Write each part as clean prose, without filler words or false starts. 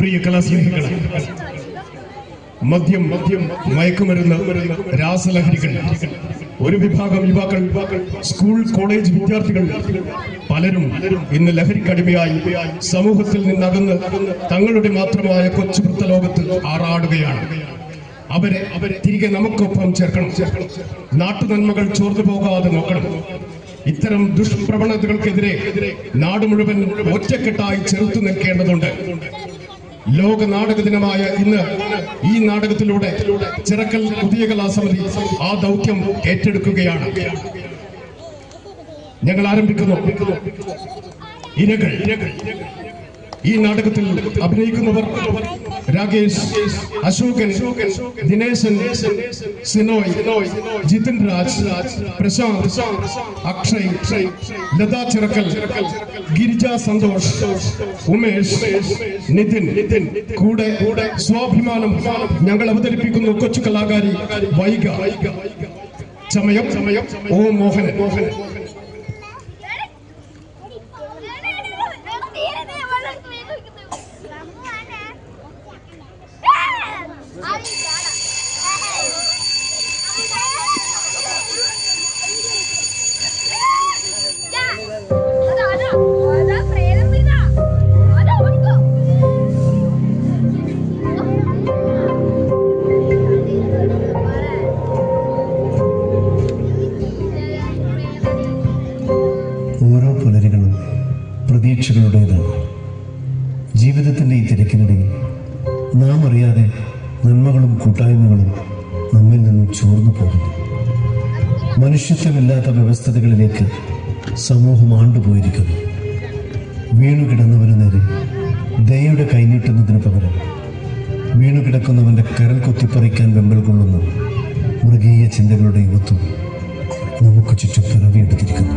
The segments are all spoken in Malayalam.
പ്രിയ കലാസ്നേഹികളെ, മദ്യം മയക്കുമരുന്ന് രാസലഹരികൾ ഒരു വിഭാഗം യുവാക്കൾ, സ്കൂൾ കോളേജ് വിദ്യാർത്ഥികൾ പലരും ഇന്ന് ലഹരിക്കടിമയായി സമൂഹത്തിൽ നിന്നകന്ന് തങ്ങളുടെ മാത്രമായ കൊച്ചു വൃത്തലോകത്ത് ആറാടുകയാണ്. അവരെ തിരികെ നമുക്കൊപ്പം ചേർക്കണം. നാട്ടുനന്മകൾ ചോർന്നു പോകാതെ നോക്കണം. ഇത്തരം ദുഷ്പ്രവണതകൾക്കെതിരെ നാട് മുഴുവൻ ഒറ്റക്കെട്ടായി ചെറുത്തു നിൽക്കേണ്ടതുണ്ട്. ലോക നാടക ദിനമായ ഇന്ന് ഈ നാടകത്തിലൂടെ ചിറക്കൽ പുതിയ കലാസമിതി ആ ദൗത്യം ഏറ്റെടുക്കുകയാണ്. ഞങ്ങൾ ആരംഭിക്കുന്നു. ഇരകൾ. ഈ നാടകത്തിൽ അഭിനയിക്കുന്നവർ രാകേഷ്, അശോകൻ, ദിനേശൻ, സിനോയ്, ജിതിൻ രാജ്, പ്രശാന്ത്, അക്ഷയ്, ലതാ ചിറക്കൽ, ഗിരിജ സന്തോഷ്, ഉമേഷ്, നിതിൻ. കൂടെ സ്വാഭിമാനം ഞങ്ങൾ അവതരിപ്പിക്കുന്നു കൊച്ചു കലാകാരി വൈഗ. ചമയം ഓ മോഹനൻ. ഓരോ പുലരികളും പ്രതീക്ഷകളുടേതാണ്. ജീവിതത്തിൻ്റെ ഈ തിരക്കിനിടയിൽ നാം അറിയാതെ നന്മകളും കൂട്ടായ്മകളും നമ്മിൽ നിന്നും ചോർന്നു പോകുന്നു. മനുഷ്യത്വമില്ലാത്ത വ്യവസ്ഥതകളിലേക്ക് സമൂഹം ആണ്ടുപോയിരിക്കുന്നു. വീണുകിടന്നവന് നേരെ ദയയുടെ കൈനീട്ടുന്നതിന് പകരം വീണുകിടക്കുന്നവൻ്റെ കരൽ കൊത്തിപ്പറിക്കാൻ വെമ്പൽ കൊള്ളുന്ന മൃഗീയ ചിന്തകളുടെ യുവത്വം നമുക്ക് ചുറ്റും പിറവിയെടുത്തിരിക്കുന്നു.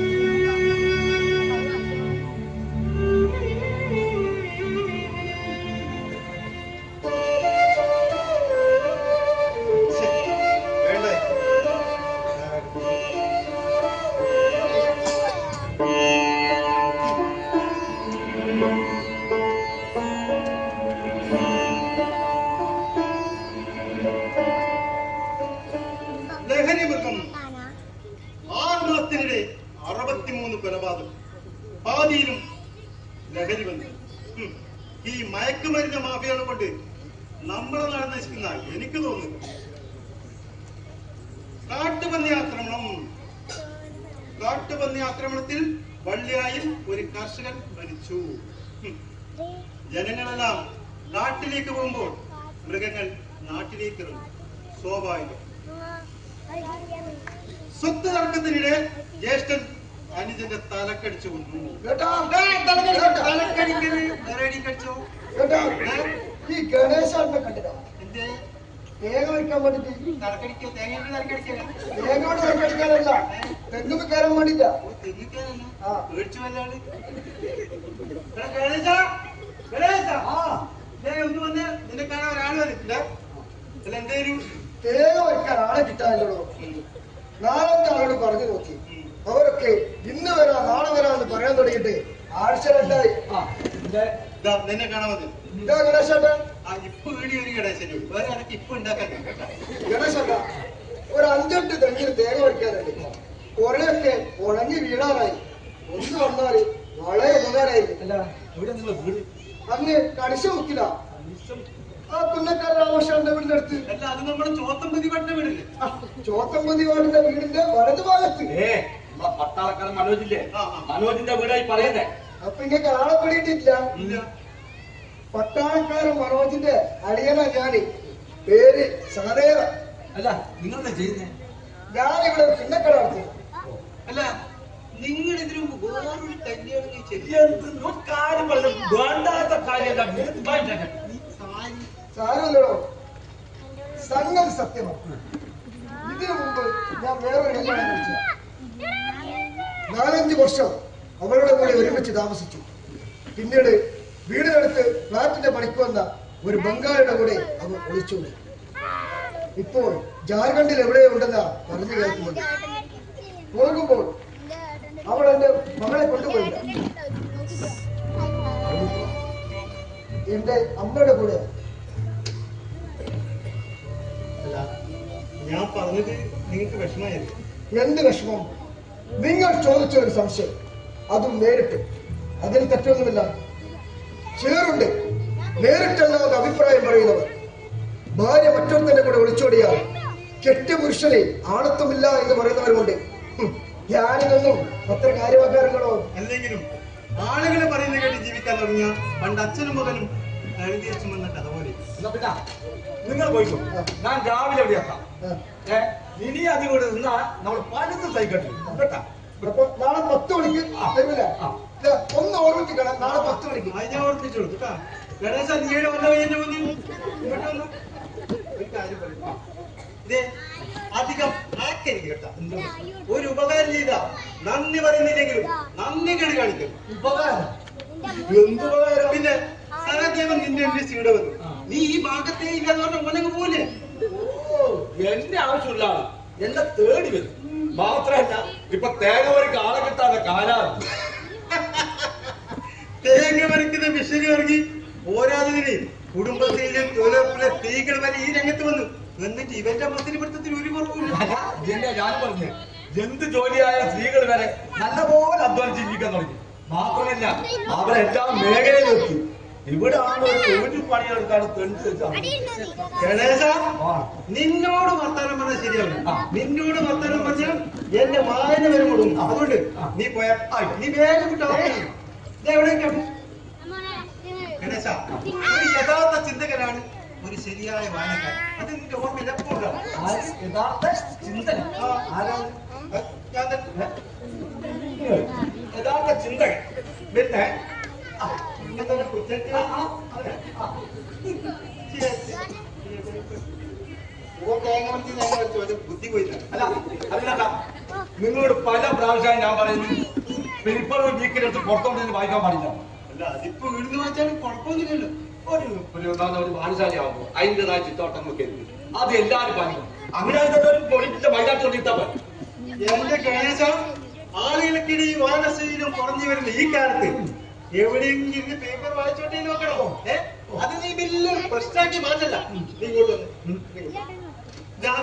ചെയ്യുന്നത് കൊണ്ട് നമ്മളെ നാട് നശിക്കുന്ന എനിക്ക് തോന്നുന്നു. കാട്ടുപന്നി ആക്രമണത്തിൽ വള്ളിയായിൽ ഒരു കർഷകൻ മരിച്ചു. ജനങ്ങളെല്ലാം നാട്ടിലേക്ക് പോകുമ്പോൾ മൃഗങ്ങൾ നാട്ടിലേക്ക് ഇറങ്ങും. സ്വാഭാവികം. സ്വത്ത് തർക്കത്തിനിടെ ജ്യേഷ്ഠൻ അനുജന്റെ തലക്കടിച്ചു കൊന്നു. ഈ ഗണേശാടിനെ കണ്ടിട്ടോ? എന്തേ തേങ്ങ വയ്ക്കാൻ വേണ്ടിട്ട് തലക്കടിക്കോ? തേങ്ങയോട് തലക്കടിക്കാനാ? തേങ്ങയോട് തലക്കടിക്കാനല്ല, തെങ്ങ് കയറാൻ വേണ്ടിട്ടാ. തെങ്ങിക്കാനല്ല, പേടിച്ചു വല്ലാണ്. ഒന്ന് വന്ന് നിന്നെ കാണാൻ ഒരാൾ വന്നിട്ടില്ല. അല്ല എന്തേലും തേങ്ങ വയ്ക്കാൻ ആളെ കിട്ടാനല്ലോ. നാളത്തെ ആളോട് പറഞ്ഞു നോക്കി, അവരൊക്കെ ഇന്ന് വരാം നാളെ വരാമെന്ന് പറയാൻ തുടങ്ങിയിട്ട് ആഴ്ച രണ്ടായി. നിന്നെ കാണാൻ വന്നു. ഇതാ ഗണേശേട്ടാ. ഇപ്പൊ വീഡിയോ ഒരു ഗണേശന് വേറെ ആരൊക്കെ ഇപ്പൊ ഉണ്ടാക്കാൻ ഗണേശേട്ടാ, ഒരു 5-8 തെങ്ങിന് തേങ്ങ വയ്ക്കാനുണ്ട്. കുറെയൊക്കെ ഉണങ്ങി വീഴാറായി. ഒന്ന് വന്നാല് വളരെ ഉപകാരമായിരിക്കും. അല്ല ഇവിടെ നിങ്ങളെ വീട് അങ്ങ് കണിശ മുക്കില്ല. ആ പുന്നക്കാരൻ രാമകൃഷ്ണന്റെ വീടിന്റെ അടുത്ത്. അല്ല അത് നമ്മുടെ ചോത്തമ്പതി പട്ട വീടില്ലേ? ചോത്തമ്പതി വാർഡിന്റെ വീടിന്റെ വലതു ഭാഗത്ത്. പട്ടാളക്കാരൻ മനോജില്ലേ? മനോജിന്റെ വീടായി പറയുന്നേ. അപ്പൊ ഇങ്ങനെ ആളെ പിടിയിട്ടില്ല. പട്ടാളക്കാരൻ മനോജിന്റെ അളിയനാ ഞാന്. പേര് സഹദേവ. അല്ല നിങ്ങളെന്താ ചെയ്യുന്നേ? ഞാനിവിടെ പിന്നക്കട നടത്തി. അല്ല നിങ്ങൾ ഇതിനു മുമ്പ് വേറൊരു കല്യാണം കാര്യം പറഞ്ഞു വേണ്ടാത്ത കാര്യം സാരമല്ലോ, സംഗതി സത്യമാണ്. ഇതിനു മുമ്പ് ഞാൻ വേറൊരു കല്യാണം കഴിച്ചു. 4-5 വർഷം അവളുടെ കൂടെ ഒരുമിച്ച് താമസിച്ചു. പിന്നീട് വീടിനടുത്ത് ഫ്ലാറ്റിന്റെ പണിക്ക് വന്ന ഒരു ബംഗാളിയുടെ കൂടെ അവൾ ഒളിച്ചോടി. ഇപ്പോൾ ജാർഖണ്ഡിൽ എവിടെയോ ഉണ്ടെന്നാ പറഞ്ഞു കേൾക്കുന്നത്. പോകുമ്പോൾ അവൾ എന്റെ മകളെ കൊണ്ടുപോയില്ല. എന്റെ അമ്മയുടെ കൂടെ. അല്ല ഞാൻ പറഞ്ഞത് നിങ്ങൾക്ക് വിഷമമായിരുന്നു. എന്ത് വിഷമം? നിങ്ങൾ ചോദിച്ച ഒരു സംശയം, അതും നേരിട്ട്. അതിന് തെറ്റൊന്നുമില്ല. ചിലരുണ്ട് നേരിട്ടല്ലാതെ അഭിപ്രായം പറയുന്നവർ. ഭാര്യ മറ്റൊരുത്തന്റെ കൂടെ ഒളിച്ചോടിയാൽ കെട്ടിയ പുരുഷനെ ആണത്വമില്ല എന്ന് പറയുന്നവരുമുണ്ട്. ഞാനിതൊന്നും അത്ര കാര്യമാക്കാറുകളോ? അല്ലെങ്കിലും ആളുകളെ പറയുന്നത് കേട്ട് ജീവിക്കാൻ തുടങ്ങിയ പണ്ട് അച്ഛനും മകനും എഴുതി വെച്ചു വന്ന കഥ പോലെ. പിന്നെ നിങ്ങൾ പോയിക്കോ, ഞാൻ രാവിലെ എവിടെയാക്കാം. ഇനി അതിലൂടെ നിന്നാ നമ്മൾ പലതും സഹിക്കട്ടെ കേട്ടാ. അപ്പൊ നാളെ 10 മണിക്ക് തരുമില്ല. ഒന്ന് ഓർമ്മിക്കണം, നാളെ 10 മണിക്ക്. അത് ഞാൻ ഓർമ്മിച്ചു കൊടുത്തു കേട്ടാ. ഗണേശ നീയുടെ വന്ന വയ്യന്നെ വന്നു ഇങ്ങോട്ട് വന്നു. ഒരു കാര്യം പറയും, ഇതേ അധികം ആക്കരുത് കേട്ടാ. ഒരു ഉപകാരം ചെയ്താ നന്ദി പറയുന്നില്ലെങ്കിലും നന്ദി കേട് കാണിക്കും. ഉപകാരം? എന്തുപകാരം? പിന്നെ സഹദേവൻ നിന്റെ അന്വേഷിച്ച് ഇവിടെ വന്നു. നീ ഈ ഭാഗത്തേ ഇല്ലാന്ന് പറഞ്ഞ ഓനങ്ങ് പോലെ. എന്റെ ആവശ്യമില്ല, എന്നെ തേടി വരും. മാത്രല്ല ഇപ്പൊ തേങ്ങ വരയ്ക്ക് ആളെ കിട്ടാതെ കാലാണ്. തേങ്ങ വരയ്ക്കുന്ന മിഷനി ഇറങ്ങി പോരാതിന് കുടുംബശ്രീയിലെ തൊഴിലുറപ്പിലെ സ്ത്രീകൾ വരെ ഈ രംഗത്ത് വന്നു. എന്നിട്ട് ഇവന്റെ മന്ത്രിപിടുത്തത്തിന് ഒരു കുറവില്ല. ഞാൻ പറഞ്ഞു, എന്ത് ജോലിയായ സ്ത്രീകൾ വരെ നല്ലപോലെ അധ്വാനിച്ച് ജീവിക്കാൻ തുടങ്ങി. മാത്രമല്ല അവരെല്ലാം മേഖലയിലെത്തി. ഇവിടെ ആണ് ഒരു തൊഴിൽ പണിയെടുക്കാൻ തെളിച്ച് വെച്ചാൽ. ഗണേശ, നിന്നോട് വർത്താനം പറഞ്ഞാൽ ശരിയാവില്ല. നിന്നോട് വർത്താനം പറഞ്ഞാൽ എന്റെ വായന വരെ കൊടുക്കും. അതുകൊണ്ട് നീ പോയാ നീ വേഗം വിട്ടാണ്. ഗണേശ, ഒരു യഥാർത്ഥ ചിന്തകനാണ് ഒരു ശരിയായ വായനക്കാരൻ. അത് നിന്റെ ഓർമ്മയിൽ എപ്പോഴും യഥാർത്ഥ ചിന്തന ഞാൻ തന്നെ യഥാർത്ഥ ചിന്തകൻ. പിന്നെ ബുദ്ധി പോയില്ല. അല്ല അതിനല്ല, നിങ്ങളോട് പല പ്രാവശ്യം ഞാൻ പറയുന്നു, പേപ്പർ വീക്കിലെടുത്ത് പുറത്തോട്ട് വായിക്കാൻ പാടില്ല. അല്ല അതിപ്പോ വീടിന് വായിച്ചാലും കുഴപ്പമൊന്നുമില്ലല്ലോ. ഒരു ബാലശാലയാകുമ്പോ അതിൻ്റെതായ ചിത്തോട്ടമൊക്കെ അത് എല്ലാവരും പാലിക്കും. അങ്ങനെ പൊളിച്ച മൈതാനത്തോണ്ടിട്ടാ മതി. എന്റെ ഗണേശ, ആളുകൾക്കിടയിൽ വായനശീലം കുറഞ്ഞു വരുന്ന ഈ കാലത്ത് എവിടെയെങ്കിലും പേപ്പർ വായിച്ചോട്ടേ നോക്കണോ? അത് നീ വലിയ പ്രശ്നമാക്കി മാറ്റല്ല. നീ ഇങ്ങോട്ട് വന്ന് ഞാൻ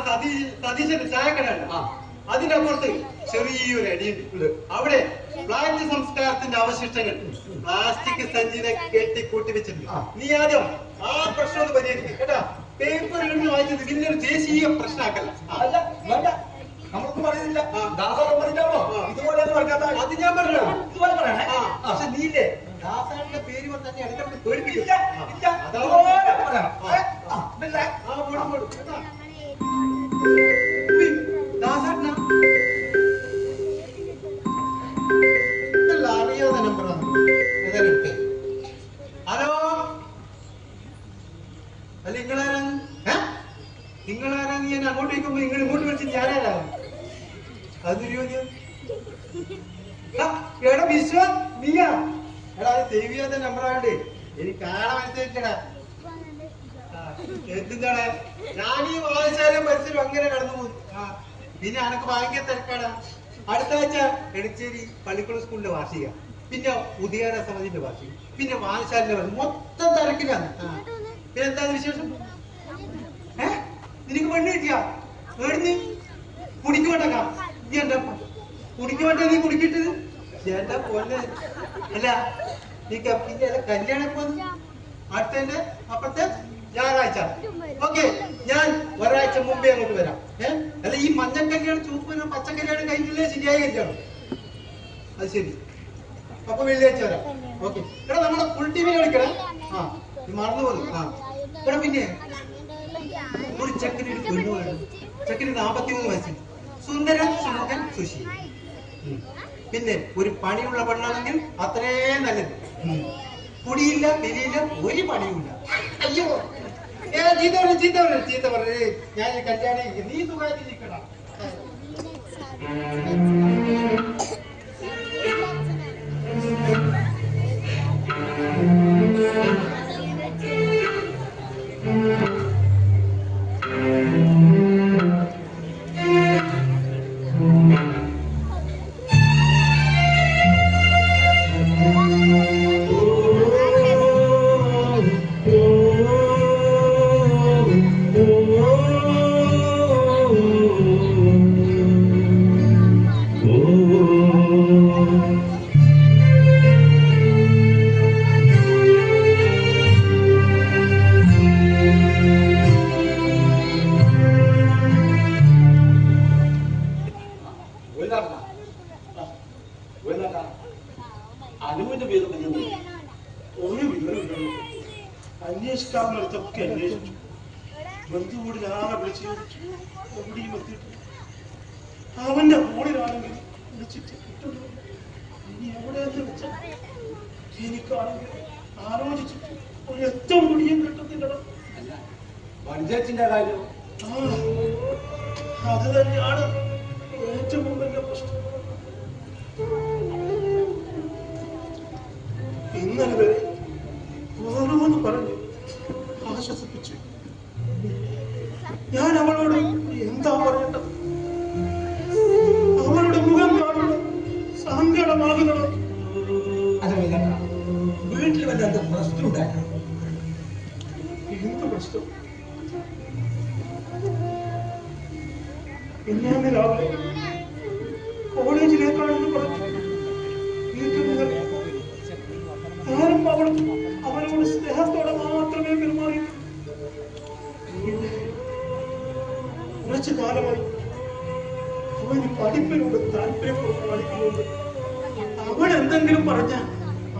സതീശന്റെ ചായക്കടല്ല. അതിനപ്പുറത്ത് ചെറിയൊരു അടിയുണ്ട്. അവിടെ ഫ്ലാറ്റ് സംസ്കാരത്തിന്റെ അവശിഷ്ടങ്ങൾ പ്ലാസ്റ്റിക് സഞ്ചിനെ കെട്ടിക്കൂട്ടി വെച്ചിട്ടുണ്ട്. നീ ആദ്യം ആ പ്രശ്നം ഒന്ന് പരിഹരിക്കും കേട്ടാ. പേപ്പറിൽ വായിച്ചത് വലിയൊരു ദേശീയ പ്രശ്നമാക്കല്ല. നമ്മളൊന്നും പറയുന്നില്ല. ദാസോളം പറഞ്ഞാണോ ഇതുപോലെ അത് ഞാൻ പറഞ്ഞു. പക്ഷെ നീല്ലേ ദാസാന്റെ പേര് തന്നെ അതിനെ പേടിപ്പിക്കില്ല. ദാസാട്ടനാ അറിയാവുന്ന നമ്പറാണ്. ഹലോ, അല്ല നിങ്ങളാരാണ്? നിങ്ങളാരാന്ന് ഞാൻ അങ്ങോട്ട് വയ്ക്കുമ്പോ നിങ്ങൾ ഇങ്ങോട്ട് വിളിച്ച് ഞാനാരാ? അതൊരു ചോദ്യം. എടാ വിശ്വാസ് നീയാ? എടാ അത് ദൈവീയത നമ്പറാണ്ട് എനിക്ക് കാണാൻ മനസ്സിലാക്കടാ. എന്താണ് ഞാൻ ഈ വായശാലയും പരിസരം അങ്ങനെ കടന്നു പോകും. പിന്നെ അനക്ക് ഭയങ്കര തിരക്കാടാ. അടുത്ത ആഴ്ച എടച്ചേരി പള്ളിക്കുളം സ്കൂളിന്റെ വാർഷിക, പിന്നെ ഉദയാന സമിതിന്റെ വാർഷിക, പിന്നെ വായശാലിന്റെ വാർഷിക, മൊത്തം തിരക്കിലാണ്. പിന്നെ എന്താ വിശേഷം? നിനക്ക് പെണ്ണ് കിട്ടിയാ? ഏടുന്ന് കുടിക്ക് വേണ്ടക്കാ? നീ എന്താ കുടിക്ക് വേണ്ട? നീ കുടിക്കിട്ടത് എന്താ പോലെ അല്ല നീ പിന്നെ കല്യാണം പോന്ന് അടുത്തന്നെ അപ്പത്തെ ഞായറാഴ്ച. ഓക്കെ, ഞാൻ ഒരാഴ്ച മുമ്പേ അങ്ങോട്ട് വരാം. അല്ല ഈ മഞ്ഞ കല്യാണം, ചുവപ്പ് പച്ച കല്യാണം കഴിഞ്ഞില്ലേ ശരിയായ കല്യാണം? അത് ശരി. അപ്പൊ വെള്ളിയാഴ്ച വരാം. ഓക്കെ. എടാ നമ്മുടെ ഫുൾ ടീമിനെ കളിക്കണം. നീ മറന്നു പോകുന്നു. എടാ പിന്നെ ഒരു ചെക്കന് ഒരു പെണ്ണു വേണം. ചെക്കന് 43 വയസ്സ്, സുന്ദരൻ, സുമുഖൻ, സുശീൽ. പിന്നെ ഒരു പണിയുള്ള പെണ്ണാണെങ്കിൽ അത്രയും നല്ലത്. കുടിയില്ല, തിരിയില്ല, ഒരു പണിയുമില്ല. അയ്യോ ചീത്ത പറഞ്ഞേ ഞാൻ കല്യാണം നീ സുഖമായിട്ടിരിക്കണം. അനുവിന്റെ പേര് ഒരു വിവരമില്ല. അന്വേഷിക്കാവുന്നിടത്തൊക്കെ അന്വേഷിച്ചു. ബന്ധുകൂടി ആകെ വിളിച്ചു ചോദിച്ചു, എവിടെയും എത്തിയിട്ടു. അവന്റെ ഫോണിലാണെങ്കിൽ വിളിച്ചിട്ട് കിട്ടുന്നു. ഇനി എവിടെയെന്ന് വെച്ചാൽ എനിക്കാണെങ്കിൽ ആലോചിച്ചിട്ട് ഒരു ഏറ്റവും കൂടിയും കിട്ടുന്നില്ല. പഞ്ചായത്തിന്റെ കാര്യം അത് തന്നെയാണ് ഏറ്റവും വലിയ പ്രശ്നം. ഇന്നലെ വരെ ഓരോന്ന് പറഞ്ഞ് ആശ്വസിപ്പിച്ചു. ഞാൻ അവളോട് എന്താ പറയേണ്ടത്? അവളുടെ മുഖം കാണുന്നത് സങ്കടമാകുന്നത്. വീട്ടിൽ വല്ലാത്ത പ്രശ്നം ഉണ്ടായിരുന്നു. എന്ത് പ്രശ്നം? പിന്നെ രാവിലെ കോളേജിലേക്കാണെന്ന് പറഞ്ഞു. വീട്ടിൽ മുതൽ ഞാനും അവനോട് സ്നേഹത്തോടെ മാത്രമേ പെരുമാറിയിട്ടു. കുറച്ചു കാലമായി അവന് പഠിപ്പിനോട് താല്പര്യം കാണിക്കുന്നുണ്ട്. അവൻ എന്തെങ്കിലും പറഞ്ഞ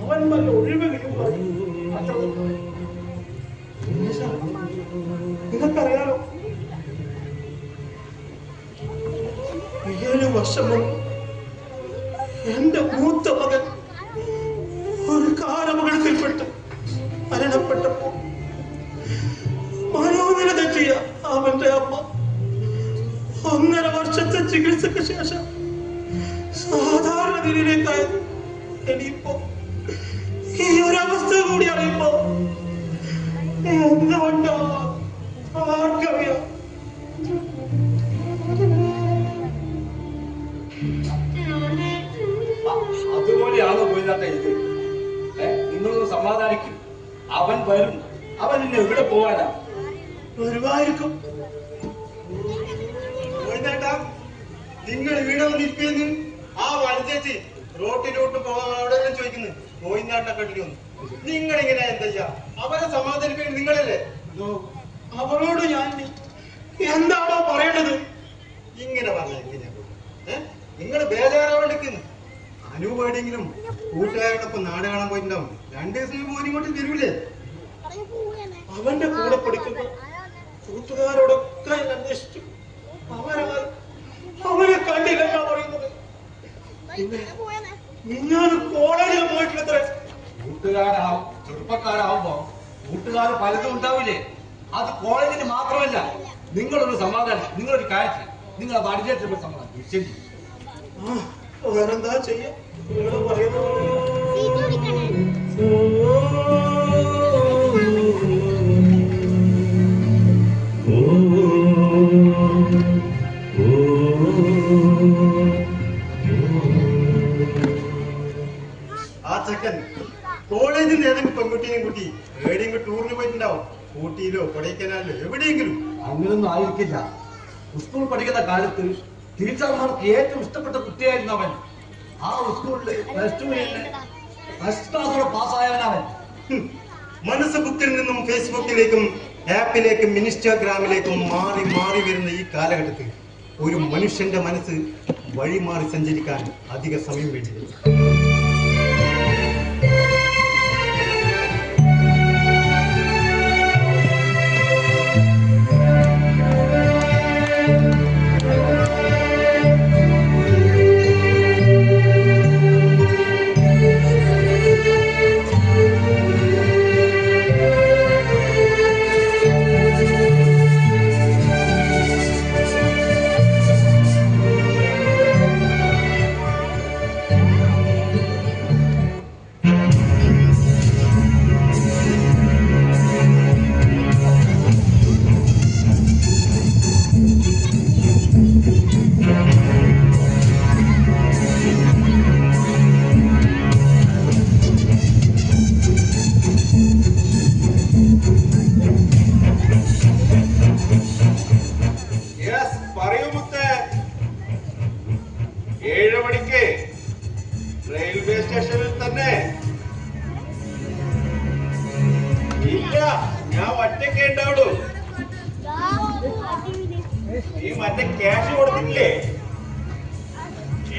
അവൻ വല്ല ഒഴിവുകയും പറയും. അത്ര നിനക്കറിയാലോ, 7 വർഷം മുമ്പ് എന്റെ മൂത്ത മകൻ ഒരു കാലപകടത്തിൽപ്പെട്ട് മരണപ്പെട്ടപ്പോ മനോനില തെറ്റിയ അവന്റെ അമ്മ 1.5 വർഷത്തെ ചികിത്സക്ക് ശേഷം സാധാരണ നിലയിലേക്കായത്. ഇനിയിപ്പോ ഈ ഒരവസ്ഥ കൂടി അറിയുമ്പോ എന്തുകൊണ്ടോ ആർക്കറിയാം. അതുപോലെയാണോ പോയില്ലാത്ത ഇത്? നിങ്ങളൊന്ന് സമാധാനിക്കും. അവൻ വരും. അവൻ നിന്നെ എവിടെ പോവാനാ? വരുമായിരിക്കും. നിങ്ങൾ ഇവിടെ വന്നിരിക്കുന്നു ആ വനച്ചേച്ചി റോട്ടിലോട്ട് പോകാൻ അവിടെ ചോദിക്കുന്നു കോയിനാട്ടൊക്കെ വന്നു. നിങ്ങളിങ്ങനെ എന്താ ചെയ്യാ? അവരെ സമാധാനിപ്പിക്കാൻ നിങ്ങളല്ലേ? അവരോട് ഞാൻ എന്താണോ പറയേണ്ടത്? ഇങ്ങനെ പറഞ്ഞ നിങ്ങൾ ബേജാറാവണ്ടിരിക്കുന്നു. അനുവേടെങ്കിലും കൂട്ടുകാരോടൊപ്പം നാട് കാണാൻ പോയിട്ടുണ്ടാവും. 2 ദിവസം പോലും ഇങ്ങോട്ട് തരൂലേ? അവന്റെ കൂടെ പഠിക്കുന്ന കൂട്ടുകാരോടൊക്കെ അന്വേഷിച്ചു. അവരെ കണ്ടില്ല പറയുന്നത്. ഞാൻ കോളേജിൽ പോയിട്ടില്ല. കൂട്ടുകാരാവും ചെറുപ്പക്കാരാവുമ്പോ കൂട്ടുകാർ പലതും ഉണ്ടാവില്ലേ? അത് കോളേജിന് മാത്രമല്ല. നിങ്ങളൊരു സമാധാനം, നിങ്ങളൊരു കാഴ്ച, നിങ്ങളെ പഠിച്ചേറ്റ സമാധാനം ശരി. വേറെന്താ ചെയ്യാ? ആ ചെക്കൻ കോളേജിൽ നിന്ന് ഏതെങ്കിലും പെൺകുട്ടിയെയും കൂട്ടി എവിടെയെങ്കിലും ടൂറിന് പോയിട്ടുണ്ടാവും. ഊട്ടിയിലോ കൊടൈക്കനാലിലോ എവിടെയെങ്കിലും. അങ്ങനൊന്നും ആയിരിക്കില്ല. സ്കൂൾ പഠിക്കുന്ന കാലത്ത് ടീച്ചർമാർക്ക് ഏറ്റവും ഇഷ്ടപ്പെട്ട കുട്ടിയായിരുന്നു അവൻ. ആ സ്കൂളിൽ ഫസ്റ്റ് ക്ലാസ്സോടെ പാസ്സായവനവൻ. മനസ്സ് ബുക്കിൽ നിന്നും ഫേസ്ബുക്കിലേക്കും ആപ്പിലേക്കും ഇൻസ്റ്റാഗ്രാമിലേക്കും മാറി മാറി വരുന്ന ഈ കാലഘട്ടത്തിൽ ഒരു മനുഷ്യന്റെ മനസ്സ് വഴി മാറി സഞ്ചരിക്കാൻ അധിക സമയം വേണ്ടിയില്ല.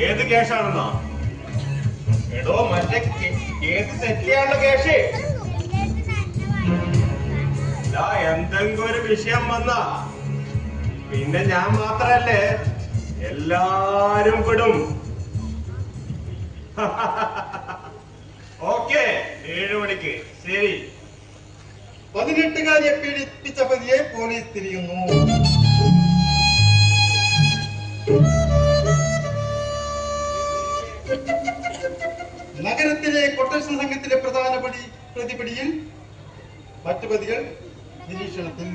ഏത് ക്യാഷാണെന്നോ? എടോ മറ്റേ കേസ് സെറ്റ് ചെയ്യാനുള്ള ക്യാഷ്. എന്തെങ്കിലും ഒരു വിഷയം വന്നാ പിന്നെ ഞാൻ മാത്രല്ലേ, എല്ലാരും പെടും. ഓക്കെ, 7 മണിക്ക് ശരി. 18-കാരിയെ പീഡിപ്പിച്ച പ്രതിയെ പോലീസ് തിരിയുന്നു. നഗരത്തിലെ കൊട്ടേഷൻ സംഘത്തിലെ പ്രധാന പ്രതിപിടിയിൽ, മറ്റു പ്രതികൾ നിരീക്ഷണത്തിൽ.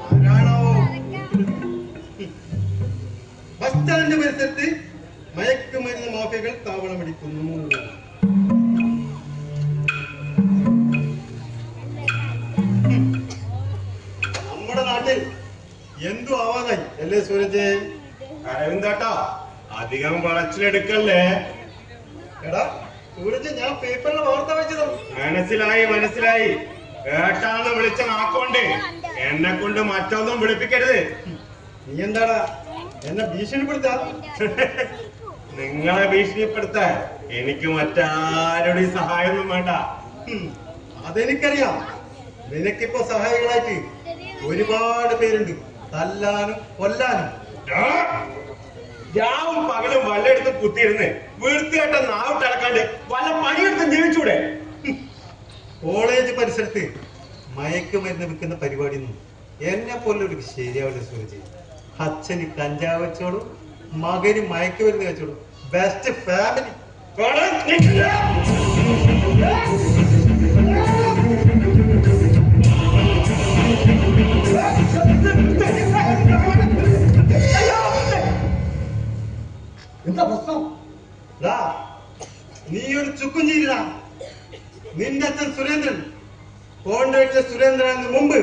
ആരാണോ? ബസ് സ്റ്റാൻഡ് പരിസരത്ത് മയക്കുമരുന്ന് മാഫിയകൾ താവളമടിക്കുന്നു. നമ്മുടെ നാട്ടിൽ എന്തു ആവാതായി അല്ലേ സൂരജ്? അരവിന്ദേട്ടാ, അധികം വളച്ചിലെടുക്കല്ലേ. എടാ സൂരജ്, ഞാൻ പേപ്പറിൽ വാർത്ത വെച്ചതോ. മനസ്സിലായി. ഏട്ടാന്ന് വിളിച്ച നാക്കോണ്ട് എന്നെ കൊണ്ട് മറ്റൊന്നും വിളിപ്പിക്കരുത്. നീ എന്താടാ എന്നെ ഭീഷണിപ്പെടുത്താ? നിങ്ങളെ ഭീഷണിപ്പെടുത്താൻ എനിക്ക് മറ്റാരുടെയും സഹായമൊന്നും വേണ്ട. അതെനിക്കറിയാം. നിനക്കിപ്പോ സഹായികളായിട്ട് ഒരുപാട് പേരുണ്ട്, തല്ലാനും കൊല്ലാനും. രാവും പകലും വല്ലെടുത്ത് കുത്തിയിരുന്ന് വൃത്തിയായിട്ട നാവിട്ടടക്കാണ്ട് വല്ല പണിയെടുത്ത് ജീവിച്ചൂടെ? കോളേജ് പരിസരത്ത് മയക്കുമരുന്ന് വിൽക്കുന്ന പരിപാടി ഒന്നും എന്നെ പോലൊരു ശരിയാവില്ല സൂരജ്. അച്ഛന് കഞ്ചാവ് വെച്ചോളൂ, മകന് മയക്കുമരുന്ന് വെച്ചോളൂ. Best family. എന്താ പ്രശ്നം? നീ ഒരു ചുക്കും ചെയ്തില്ല. നിന്റെ അച്ഛൻ സുരേന്ദ്രൻ, കോൺട്രാക്ടർ സുരേന്ദ്രൻ മുമ്പ്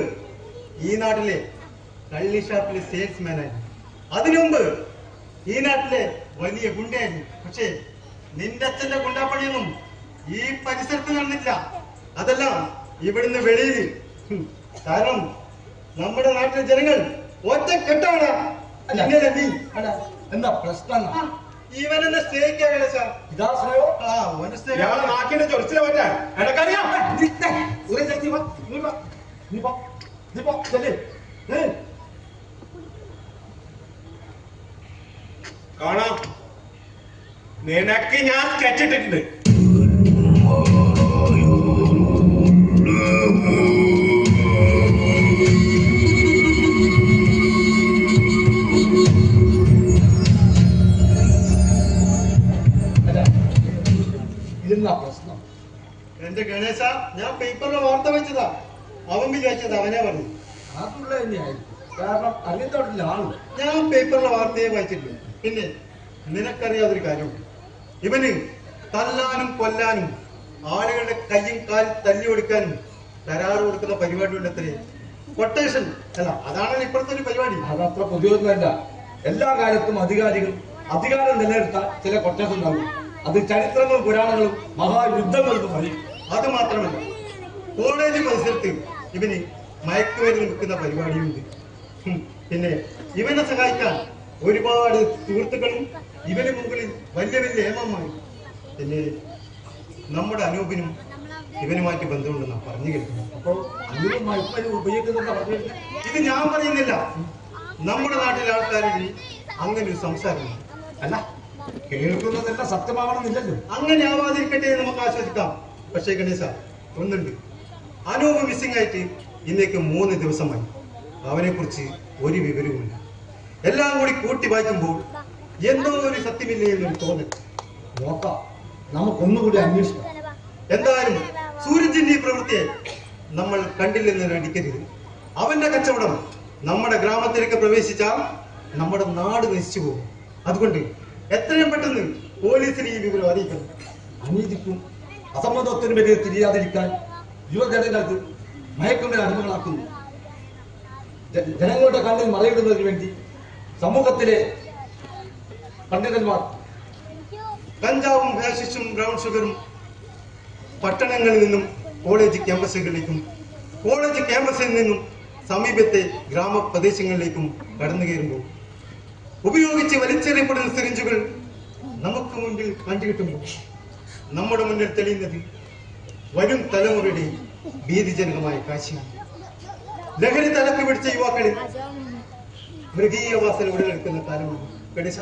ഈ നാട്ടിലെ കള്ളി ഷാപ്പിലെ സെയിൽസ്മാനായി. അതിനു മുമ്പ് ഈ നാട്ടിലെ വലിയ ഗുണ്ടയായിരുന്നു. പക്ഷേ നിന്റെ അച്ഛന്റെ ഗുണ്ടാപ്പണിയൊന്നും ഈ പരിസരത്ത് നടന്നില്ല. അതെല്ലാം ഇവിടുന്ന് വെളിയിൽ. കാരണം നമ്മുടെ നാട്ടിലെ ജനങ്ങൾ ഒറ്റക്കെട്ടാണ്. എന്താ പ്രശ്നം? ഇവനെന്നെ സ്നേഹിക്കാതെ സാർ. ഇതാ സ്നേഹം. ഓനെ സ്നേഹിക്കാൻ നാക്കിന്റെ ചൊറിച്ചിലെ പറ്റാൻ എനക്കറിയാം. കാണാം, നിനക്ക് ഞാൻ സ്കെച്ച് ഇട്ടിട്ടുണ്ട്. ഇതെന്നാ പ്രശ്നം? എന്റെ ഗണേശ, ഞാൻ പേപ്പറിലെ വാർത്ത വെച്ചതാ. അവൻ വിചാരിച്ചത് അവനെ പറഞ്ഞു. അതുള്ള തന്നെയായിരിക്കും. കാരണം അറിയത്തോട്ടില്ല ആള്. ഞാൻ പേപ്പറിലെ വാർത്തയെ വായിച്ചിട്ടില്ല. പിന്നെ നിനക്കറിയാതൊരു കാര്യമുണ്ട്. ഇവന് തല്ലാനും കൊല്ലാനും ആളുകളുടെ കയ്യും കാലും തല്ലി കൊടുക്കാനും കരാറ് കൊടുക്കുന്ന പരിപാടിയുണ്ട്. അത്രേ കൊട്ടേഷൻ അല്ല, അതാണ് ഇപ്പോഴത്തെ ഒരു പരിപാടി. അതത്ര പുതിയൊന്നുമല്ല. എല്ലാ കാലത്തും അധികാരം നിലനിർത്താൻ ചില കൊട്ടേഷൻ ഉണ്ടാകും. അത് ചരിത്രങ്ങളും പുരാണങ്ങളും മഹായുദ്ധങ്ങളും പറയും. അത് മാത്രമല്ല, കോളേജ് പരിസരത്ത് ഇവന് മയക്കുമരുന്ന് വിൽക്കുന്ന പരിപാടിയുണ്ട്. പിന്നെ ഇവനെ സഹായിക്കാൻ ഒരുപാട് സുഹൃത്തുക്കളും ഇവന് മുകളിൽ വലിയ വലിയ ഏമന്മാരും. പിന്നെ നമ്മുടെ അനൂപിനും ഇവനുമായിട്ട് ബന്ധമുണ്ടെന്നാ പറഞ്ഞു കേൾക്കുന്നു. അപ്പോ അനൂപ് മയക്കുമരുന്ന് ഉപയോഗിക്കുന്നുണ്ടെന്നാ പറഞ്ഞു. ഇത് ഞാൻ പറയുന്നില്ല, നമ്മുടെ നാട്ടിലെ ആൾക്കാരിൽ അങ്ങനെ ഒരു സംസാരമുണ്ട്. അല്ല, കേൾക്കുന്നതെല്ലാം സത്യമാവണമെന്നില്ലല്ലോ. അങ്ങനെ ആവാതിരിക്കട്ടെ എന്ന് നമുക്ക് ആശ്വസിക്കാം. പക്ഷേ ഗണേശ, ഒന്നുണ്ട്. അനൂപ് മിസ്സിംഗ് ആയിട്ട് ഇന്നേക്ക് 3 ദിവസമായി. അവനെ കുറിച്ച് ഒരു വിവരവുമില്ല. എല്ലാം കൂടി കൂട്ടി വായിക്കുമ്പോൾ എന്തോ ഒരു സത്യമില്ലേ എന്നൊരു തോന്നൽ. നോക്കാം, നമുക്കൊന്നുകൂടി അന്വേഷിക്കാം. എന്തായാലും സൂരജിന്റെ ഈ പ്രവൃത്തിയെ നമ്മൾ കണ്ടില്ലെന്ന് നടിക്കരുത്. അവന്റെ കച്ചവടം നമ്മുടെ ഗ്രാമത്തിലേക്ക് പ്രവേശിച്ചാൽ നമ്മുടെ നാട് നശിച്ചു പോകും. അതുകൊണ്ട് എത്രയും പെട്ടെന്ന് പോലീസിന് ഈ വിവരം അറിയിക്കണം. അനീതിക്കും അസമ്മതത്തിനും വരെ തിരിയാതിരിക്കാൻ യുവജനങ്ങൾക്ക് മയക്കുമരുന്ന് അടിമകളാക്കുന്നു. ജനങ്ങളുടെ കണ്ണിൽ മറയിടുന്നതിന് വേണ്ടി സമൂഹത്തിലെ പണ്ഡിതന്മാർ കഞ്ചാവും ഹാഷിഷും ബ്രൗൺ ഷുഗറും പട്ടണങ്ങളിൽ നിന്നും കോളേജ് ക്യാമ്പസുകളിലേക്കും കോളേജ് ക്യാമ്പസിൽ നിന്നും സമീപത്തെ ഗ്രാമപ്രദേശങ്ങളിലേക്കും കടന്നു കയറുമ്പോൾ ഉപയോഗിച്ച് വലിച്ചെറിയപ്പെടുന്ന സിറിഞ്ചുകൾ നമുക്ക് മുന്നിൽ കണ്ടുകിട്ടുമ്പോൾ നമ്മുടെ മുന്നിൽ തെളിയുന്നത് വരും തലമുറയുടെ ഭീതിജനകമായ കാഴ്ചയാണ്. ലഹരി തലക്ക് പിടിച്ച യുവാക്കളിൽ മൃഗീയ വാസന ഉടലെടുക്കുന്ന കാലമാണ്. ഗണേശ,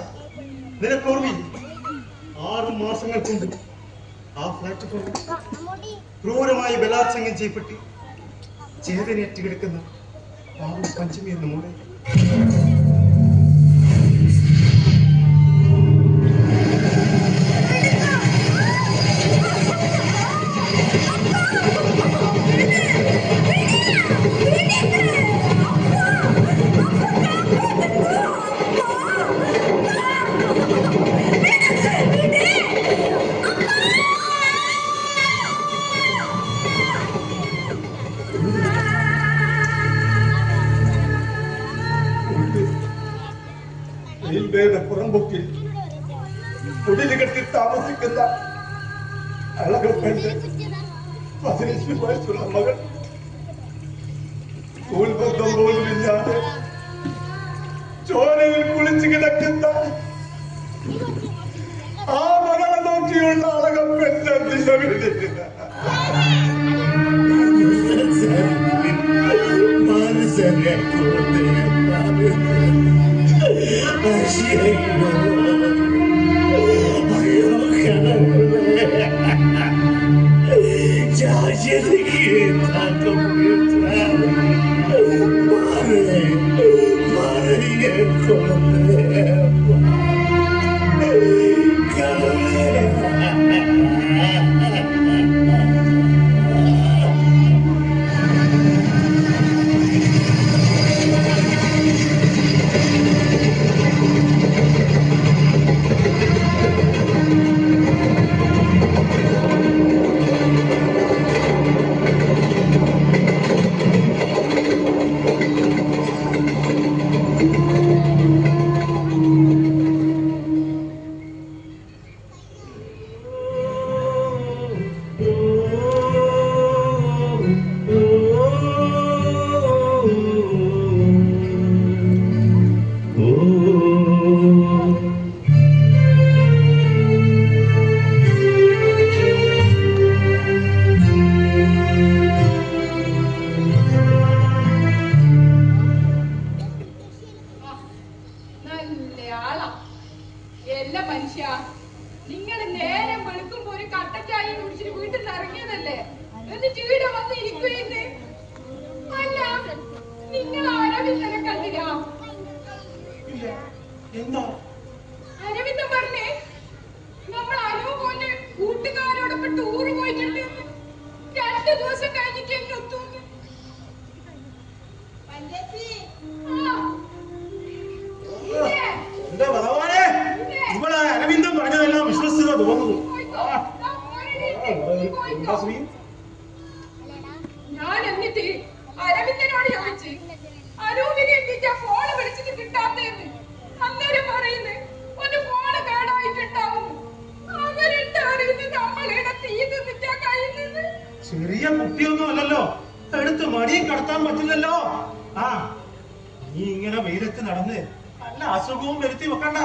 നിനക്ക് ഓർമ്മയില്ല, 6 മാസങ്ങൾക്ക് മുമ്പ് ആ പ്ലാറ്റ്ഫോമിൽ ക്രൂരമായി ബലാത്സംഗം ചെയ്യപ്പെട്ട് ചേതനേറ്റ് കിടക്കുന്ന പാവം പഞ്ചമി എന്ന മോളെ പുറംപൊക്കിൽ കുടില് കെട്ടി താമസിക്കുന്ന അളകപ്പെട്ട് 15 വയസ്സുള്ള മകൾ സ്കൂൾ ബന്ധം പോലുമില്ലാതെ ചോരയിൽ കുളിച്ചു കിടക്കുന്ന ആ മകളെ നോക്കിയുള്ള അളകപ്പെട്ട വന്നിരിക്കുകയെന്ന്. അല്ല, നിങ്ങൾ അരവിന്ദനെ കണ്ടില്ല? എന്താ അരവിന്ദൻ പറഞ്ഞേ നമ്മൾ അനുപോലെ കൂട്ടുകാരോടൊപ്പം ടൂറ് പോയിട്ടുണ്ട്. 2 ദിവസം കഴിഞ്ഞിട്ട് എങ്ങെത്തും. എന്താ ഭഗവാനെ, ഇവിടെ അരവിന്ദൻ പറഞ്ഞതെല്ലാം വിശ്വസിച്ചതാ തോന്നുന്നു. ഞാൻ എന്നിട്ട് അരവിന്ദനോട് ചോദിച്ചു, അരൂപിനെ എന്തിട്ടാ ഫോണ് വിളിച്ചിട്ട് കിട്ടാത്തേന്ന്. അന്നേരം പറയുന്നത് ഒരു ഫോണ് കേടായിട്ടുണ്ടാവും. അവരുണ്ടായിരുന്നു നമ്മളിടെ തീ തിന്നിട്ടാ കഴിയുന്നത്. ചെറിയ കുട്ടിയൊന്നും അല്ലല്ലോ, എടുത്ത് മടിയും കടത്താൻ പറ്റില്ലല്ലോ. ആ, നീ ഇങ്ങനെ വെയിലത്ത് നടന്ന് നല്ല അസുഖവും വരുത്തി വെക്കണ്ട.